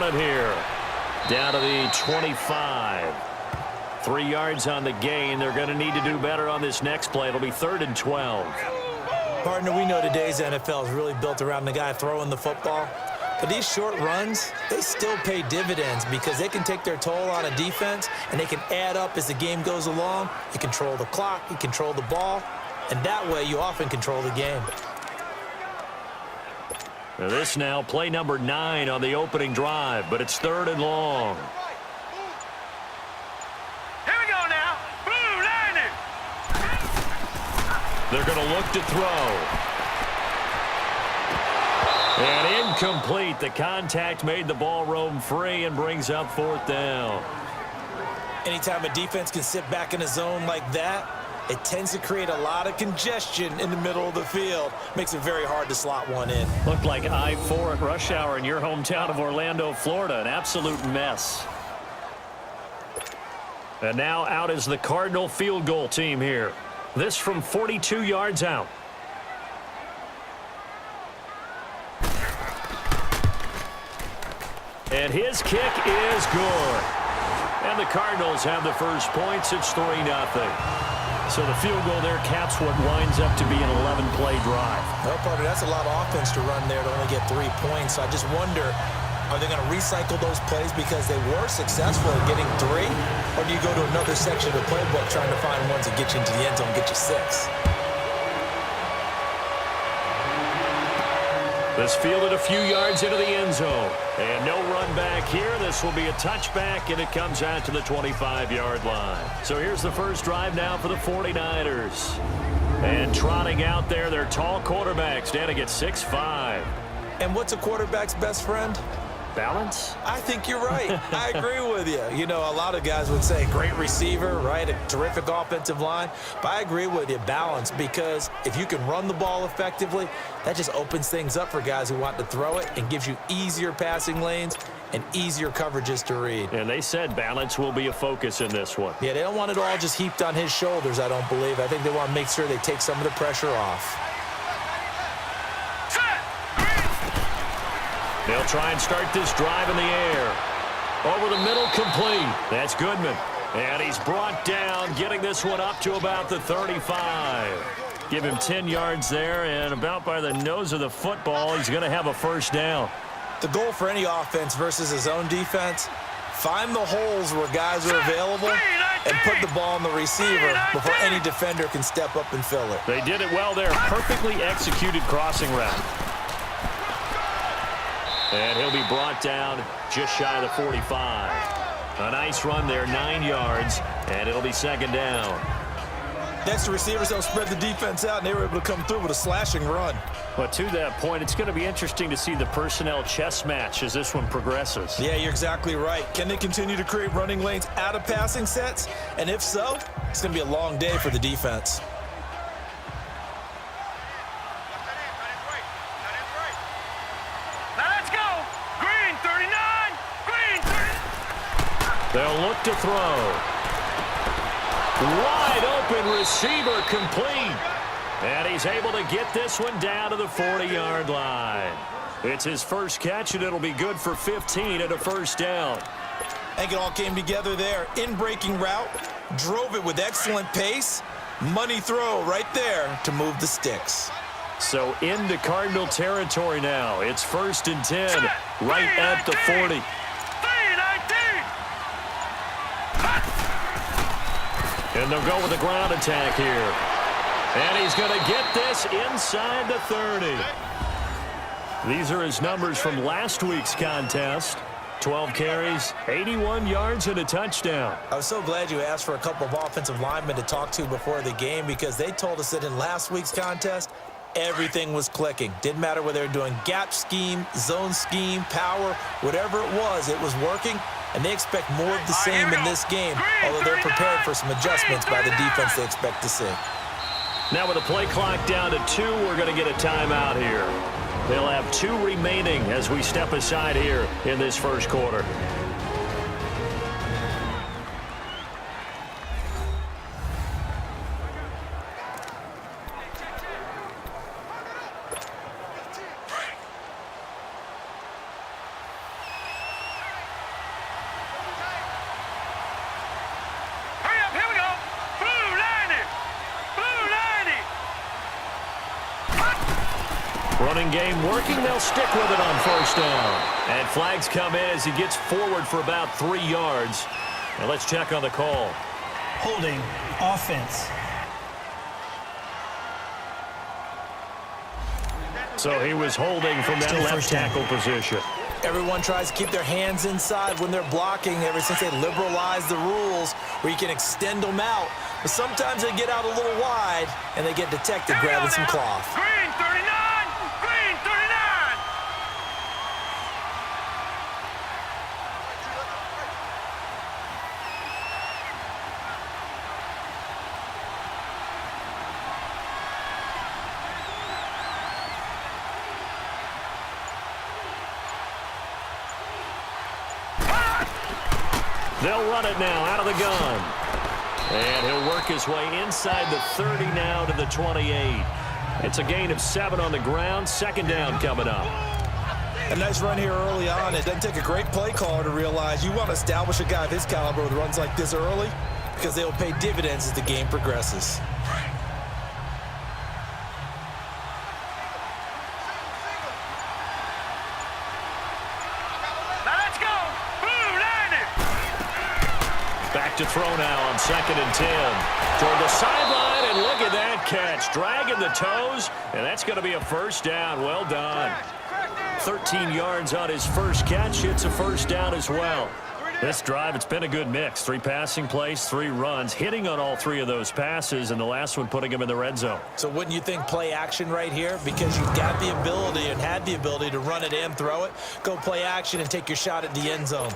on it here. Down to the 25. 3 yards on the gain. They're going to need to do better on this next play. It'll be 3rd and 12. Partner, we know today's NFL is really built around the guy throwing the football. But these short runs, they still pay dividends because they can take their toll on a defense and they can add up as the game goes along. You control the clock, you control the ball, and that way you often control the game. Now this now, play number 9 on the opening drive, but it's 3rd and long. They're going to look to throw. And incomplete. The contact made the ball roam free and brings up 4th down. Anytime a defense can sit back in a zone like that, it tends to create a lot of congestion in the middle of the field. Makes it very hard to slot one in. Looked like I-4 at rush hour in your hometown of Orlando, Florida. An absolute mess. And now out is the Cardinal field goal team here. This from 42 yards out. And his kick is good. And the Cardinals have the first points. It's 3-0. So the field goal there caps what winds up to be an 11-play drive. Well, partner, that's a lot of offense to run there to only get 3 points. So I just wonder, are they going to recycle those plays because they were successful at getting 3? Or do you go to another section of the playbook trying to find ones that get you into the end zone and get you 6? This fielded a few yards into the end zone. And no run back here. This will be a touchback, and it comes out to the 25-yard line. So here's the first drive now for the 49ers. And trotting out there, their tall quarterback standing at 6'5". And what's a quarterback's best friend? Balance? I think you're right. I agree with you. You know, a lot of guys would say great receiver, right? A terrific offensive line. But I agree with you, balance, because if you can run the ball effectively, that just opens things up for guys who want to throw it and gives you easier passing lanes and easier coverages to read. And they said balance will be a focus in this one. Yeah, they don't want it all just heaped on his shoulders, I don't believe. I think they want to make sure they take some of the pressure off. They'll try and start this drive in the air. Over the middle, complete. That's Goodman. And he's brought down, getting this one up to about the 35. Give him 10 yards there, and about by the nose of the football, he's going to have a first down. The goal for any offense versus his own defense, find the holes where guys are available and put the ball on the receiver before any defender can step up and fill it. They did it well there. Perfectly executed crossing route. And he'll be brought down just shy of the 45. A nice run there, 9 yards, and it'll be 2nd down. Next, the receivers don't spread the defense out, and they were able to come through with a slashing run. But to that point, it's going to be interesting to see the personnel chess match as this one progresses. Yeah, you're exactly right. Can they continue to create running lanes out of passing sets? And if so, it's going to be a long day for the defense. They'll look to throw. Wide open receiver complete. And he's able to get this one down to the 40-yard line. It's his first catch, and it'll be good for 15 and a first down. I think it all came together there. In-breaking route, drove it with excellent pace. Money throw right there to move the sticks. So into Cardinal territory now. It's 1st and 10, right at the 40. And they'll go with the ground attack here. And he's going to get this inside the 30. These are his numbers from last week's contest. 12 carries, 81 yards, and a touchdown. I was so glad you asked for a couple of offensive linemen to talk to before the game because they told us that in last week's contest, everything was clicking. Didn't matter whether they were doing gap scheme, zone scheme, power, whatever it was working. And they expect more of the same in this game, although they're prepared for some adjustments by the defense they expect to see. Now with the play clock down to 2, we're going to get a timeout here. They'll have 2 remaining as we step aside here in this first quarter. Running game working. They'll stick with it on first down. And flags come in as he gets forward for about 3 yards. And let's check on the call. Holding offense. So he was holding from that left tackle position. Everyone tries to keep their hands inside when they're blocking ever since they liberalized the rules where you can extend them out. But sometimes they get out a little wide and they get detected grabbing some cloth. Green 39! Green 39! They'll run it now out of the gun. And he'll work his way inside the 30 now to the 28. It's a gain of 7 on the ground. Second down coming up. A nice run here early on. It doesn't take a great play caller to realize you want to establish a guy of his caliber with runs like this early because they'll pay dividends as the game progresses. Back to throw now on 2nd and 10. Toward the sideline, and look at that catch. Dragging the toes, and that's going to be a first down. Well done. 13 yards on his first catch. It's a first down as well. This drive, it's been a good mix. 3 passing plays, 3 runs, hitting on all 3 of those passes, and the last one putting him in the red zone. So wouldn't you think play action right here? Because you've got the ability and had the ability to run it and throw it. Go play action and take your shot at the end zone.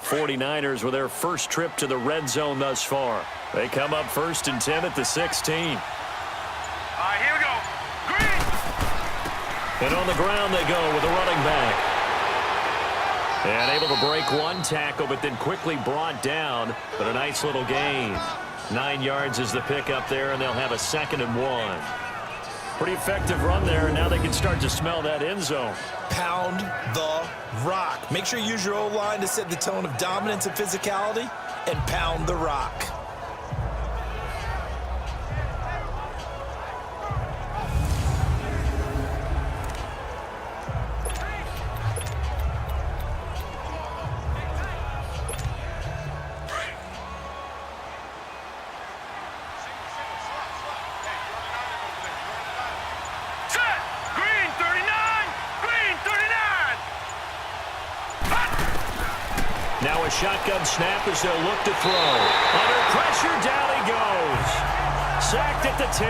49ers with their first trip to the red zone thus far. They come up 1st and 10 at the 16. All right, here we go. Green. And on the ground they go with a running back. And able to break 1 tackle, but then quickly brought down. But a nice little gain. 9 yards is the pickup there, and they'll have a 2nd and 1. Pretty effective run there, and now they can start to smell that end zone. Pound the rock. Make sure you use your O-line to set the tone of dominance and physicality, and pound the rock. Now a shotgun snap as they'll look to throw. Under pressure, down he goes. Sacked at the 10.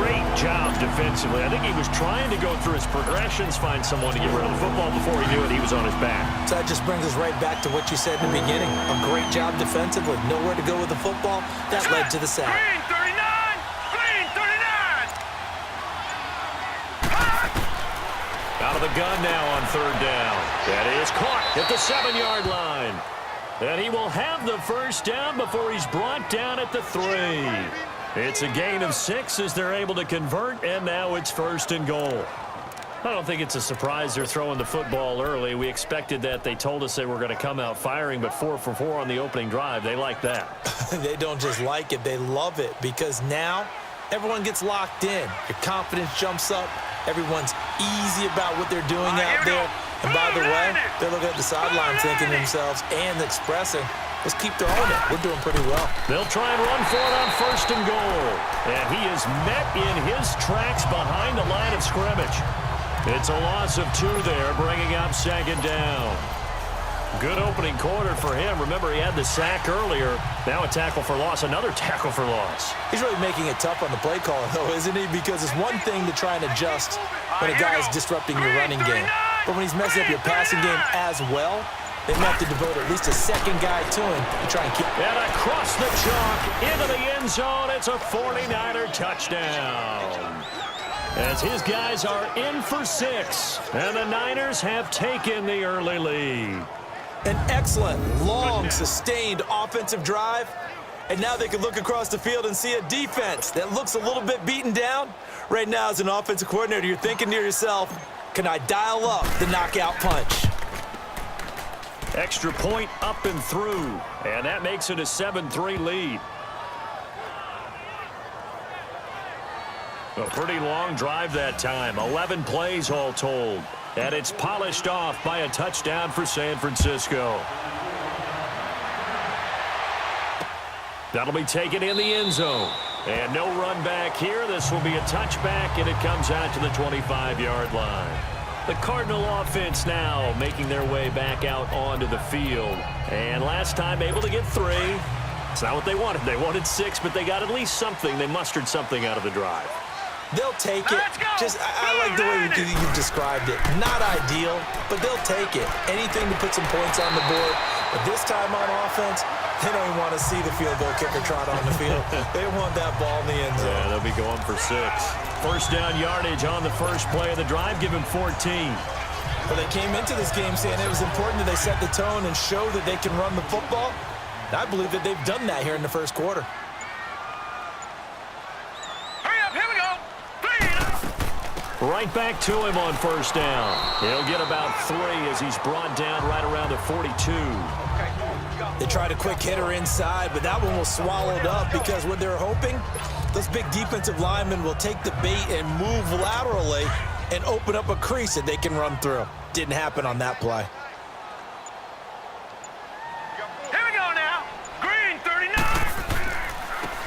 Great job defensively. I think he was trying to go through his progressions, find someone to get rid of the football. Before he knew it, he was on his back. So that just brings us right back to what you said in the beginning. A great job defensively. Nowhere to go with the football. That led to the sack. Green 39! Green 39! Out of the gun now on 3rd down. That is caught at the 7-yard line. And he will have the first down before he's brought down at the 3. It's a gain of 6 as they're able to convert, and now it's 1st and goal. I don't think it's a surprise they're throwing the football early. We expected that. They told us they were going to come out firing, but 4 for 4 on the opening drive. They like that. They don't just like it, they love it, because now everyone gets locked in. Your confidence jumps up. Everyone's easy about what they're doing out there. And by the way, they're looking at the sideline thinking to themselves and expressing, let's keep throwing it. We're doing pretty well. They'll try and run for it on 1st and goal. And he is met in his tracks behind the line of scrimmage. It's a loss of 2 there, bringing up 2nd down. Good opening quarter for him. Remember, he had the sack earlier. Now a tackle for loss, another tackle for loss. He's really making it tough on the play caller, though, isn't he? Because it's one thing to try and adjust when a guy is disrupting your running game. But when he's messing up your passing game as well, they might have to devote at least a 2nd guy to him to try and keep. And across the chalk into the end zone, it's a 49er touchdown. As his guys are in for 6, and the Niners have taken the early lead. An excellent, long, sustained offensive drive. And now they can look across the field and see a defense that looks a little bit beaten down. Right now, as an offensive coordinator, you're thinking to yourself, can I dial up the knockout punch? Extra point up and through, and that makes it a 7-3 lead. A pretty long drive that time. 11 plays all told. And it's polished off by a touchdown for San Francisco. That'll be taken in the end zone. And no run back here. This will be a touchback, and it comes out to the 25-yard line. The Cardinal offense now making their way back out onto the field. And last time able to get 3. It's not what they wanted. They wanted 6, but they got at least something. They mustered something out of the drive. They'll take it. I like the way you've described it. Not ideal, but they'll take it. Anything to put some points on the board. But this time on offense, they don't even want to see the field goal kicker trot on the field. They want that ball in the end zone. Yeah, they'll be going for 6. First down yardage on the first play of the drive. Give him 14. Well, they came into this game saying it was important that they set the tone and show that they can run the football. I believe that they've done that here in the first quarter. Hurry up, here we go. Right back to him on first down. He'll get about 3 as he's brought down right around the 42. They tried a quick hitter inside, but that one was swallowed up because what they're hoping, those big defensive linemen will take the bait and move laterally and open up a crease that they can run through. Didn't happen on that play. Here we go now. Green, 39.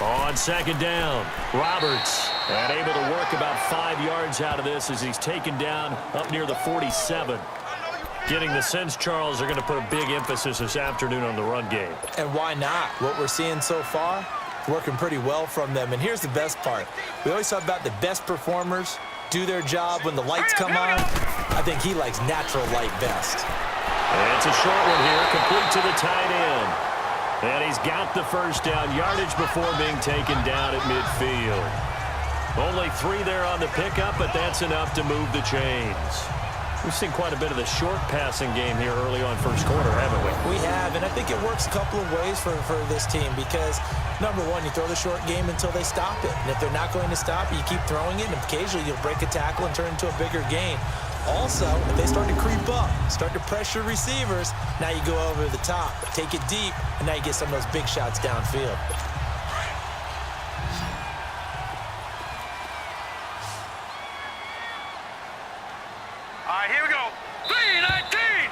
On second down, Roberts. And able to work about 5 yards out of this as he's taken down up near the 47. Getting the sense, Charles, they're going to put a big emphasis this afternoon on the run game. And why not? What we're seeing so far, working pretty well from them. And here's the best part. We always talk about the best performers do their job when the lights come on. I think he likes natural light best. And it's a short one here, complete to the tight end. And he's got the first down yardage before being taken down at midfield. Only 3 there on the pickup, but that's enough to move the chains. We've seen quite a bit of the short passing game here early on first quarter, haven't we? We have, and I think it works a couple of ways for this team because, number one, you throw the short game until they stop it. And if they're not going to stop it, you keep throwing it, and occasionally you'll break a tackle and turn it into a bigger gain. Also, if they start to creep up, start to pressure receivers, now you go over the top, take it deep, and now you get some of those big shots downfield. All right, here we go. 319.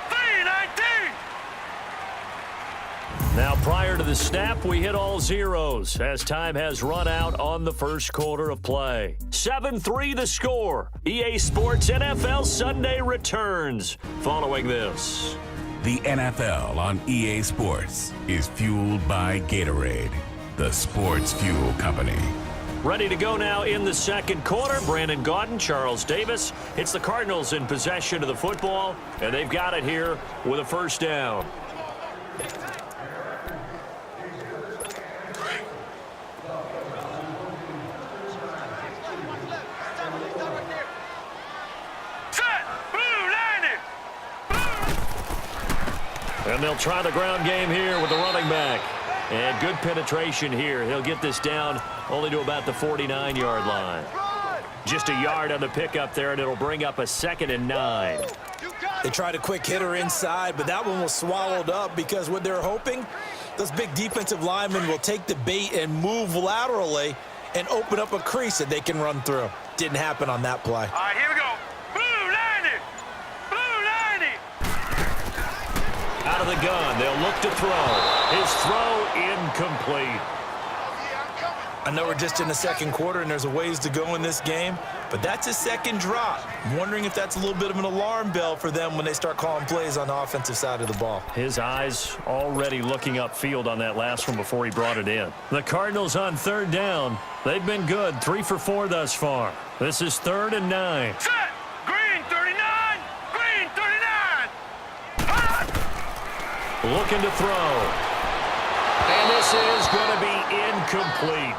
319. Now, prior to the snap, we hit all zeros as time has run out on the first quarter of play. 7-3 the score. EA Sports NFL Sunday returns following this. The NFL on EA Sports is fueled by Gatorade, the sports fuel company. Ready to go now in the second quarter. Brandon Gaudin, Charles Davis. It's the Cardinals in possession of the football, and they've got it here with a first down. Set. Blue, 90. And they'll try the ground game here with the running back. And good penetration here. He'll get this down only to about the 49-yard line. Just a yard on the pickup there, and it'll bring up a 2nd and 9. They tried a quick hitter inside, but that one was swallowed up because what they're hoping, those big defensive linemen will take the bait and move laterally and open up a crease that they can run through. Didn't happen on that play. All right, here we go. Blue, 90. Blue, 90. Out of the gun, they'll look to throw. His throw incomplete. I know we're just in the second quarter and there's a ways to go in this game, but that's a second drop. I'm wondering if that's a little bit of an alarm bell for them when they start calling plays on the offensive side of the ball. His eyes already looking upfield on that last one before he brought it in. The Cardinals on third down. They've been good, 3 for 4 thus far. This is 3rd and 9. Set. Green, 39. Green, 39. Hot. Looking to throw. And this is going to be incomplete.